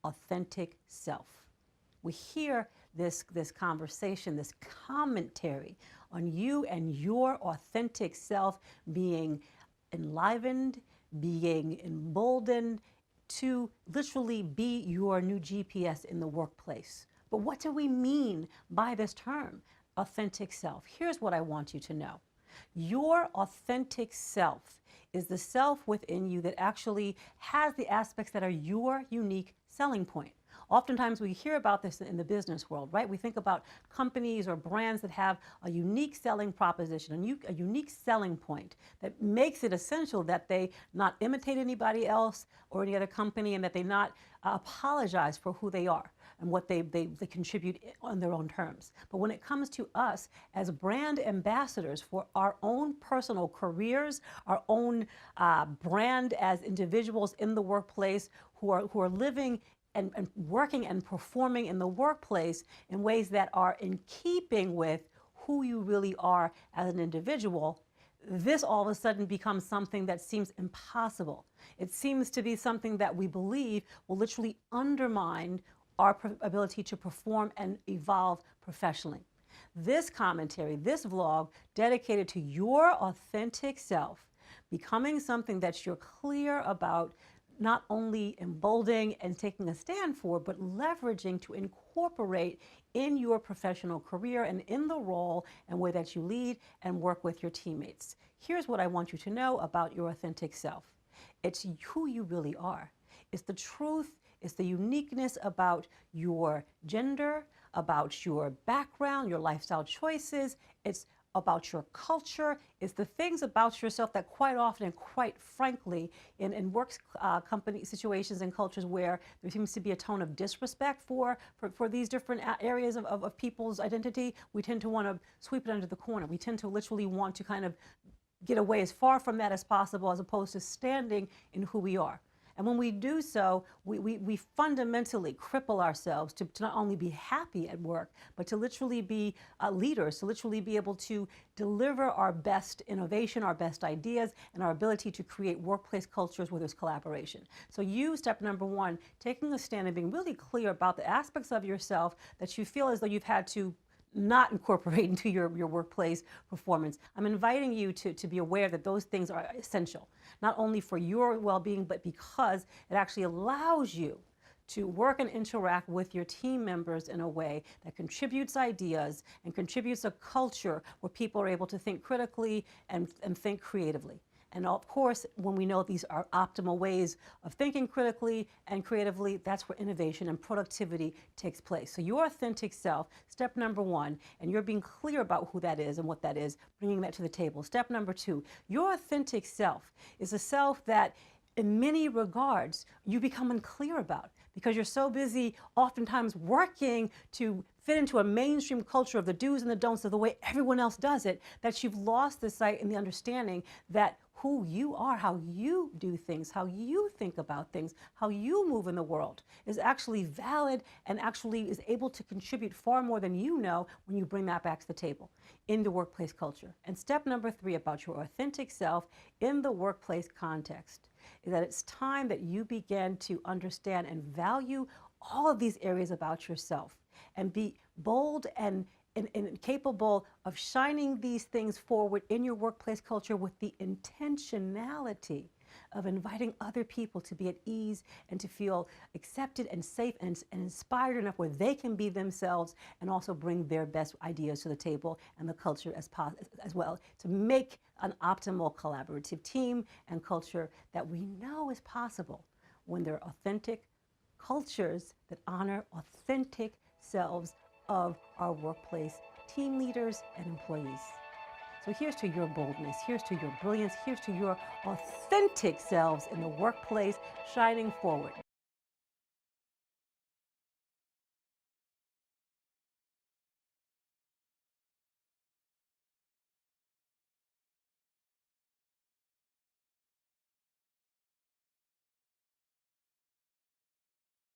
authentic self. We hear this conversation, this commentary on you and your authentic self being enlivened, being emboldened to literally be your new GPS in the workplace. But what do we mean by this term, authentic self? Here's what I want you to know. Your authentic self is the self within you that actually has the aspects that are your unique selling point. Oftentimes we hear about this in the business world, right? We think about companies or brands that have a unique selling proposition, a unique selling point that makes it essential that they not imitate anybody else or any other company, and that they not apologize for who they are and what they contribute on their own terms. But when it comes to us as brand ambassadors for our own personal careers, our own brand as individuals in the workplace who are living and working and performing in the workplace in ways that are in keeping with who you really are as an individual, this all of a sudden becomes something that seems impossible. It seems to be something that we believe will literally undermine our ability to perform and evolve professionally. This commentary, this vlog, dedicated to your authentic self, becoming something that you're clear about not only emboldening and taking a stand for, but leveraging to incorporate in your professional career and in the role and way that you lead and work with your teammates. Here's what I want you to know about your authentic self. It's who you really are. It's the truth, it's the uniqueness about your gender, about your background, your lifestyle choices. It's about your culture. It's the things about yourself that quite often and quite frankly in works company situations and cultures where there seems to be a tone of disrespect for these different areas of people's identity, we tend to want to sweep it under the corner. We tend to literally want to kind of get away as far from that as possible, as opposed to standing in who we are. And when we do so, we fundamentally cripple ourselves to not only be happy at work, but to literally be leaders, to literally be able to deliver our best innovation, our best ideas, and our ability to create workplace cultures where there's collaboration. So step number one, taking a stand and being really clear about the aspects of yourself that you feel as though you've had to not incorporate into your workplace performance. I'm inviting you to be aware that those things are essential, not only for your well-being, but because it actually allows you to work and interact with your team members in a way that contributes ideas and contributes a culture where people are able to think critically and think creatively. And of course, when we know these are optimal ways of thinking critically and creatively, that's where innovation and productivity takes place. So your authentic self, step number one, and you're being clear about who that is and what that is, bringing that to the table. Step number two, your authentic self is a self that in many regards you become unclear about because you're so busy oftentimes working to fit into a mainstream culture of the do's and the don'ts of the way everyone else does it, that you've lost the sight and the understanding that who you are, how you do things, how you think about things, how you move in the world is actually valid and actually is able to contribute far more than you know when you bring that back to the table in the workplace culture. And step number three about your authentic self in the workplace context is that it's time that you begin to understand and value all of these areas about yourself and be bold and capable of shining these things forward in your workplace culture with the intentionality of inviting other people to be at ease and to feel accepted and safe and inspired enough where they can be themselves and also bring their best ideas to the table and the culture as well to make an optimal collaborative team and culture that we know is possible when there are authentic cultures that honor authentic selves of our workplace team leaders and employees. So here's to your boldness, here's to your brilliance, here's to your authentic selves in the workplace shining forward.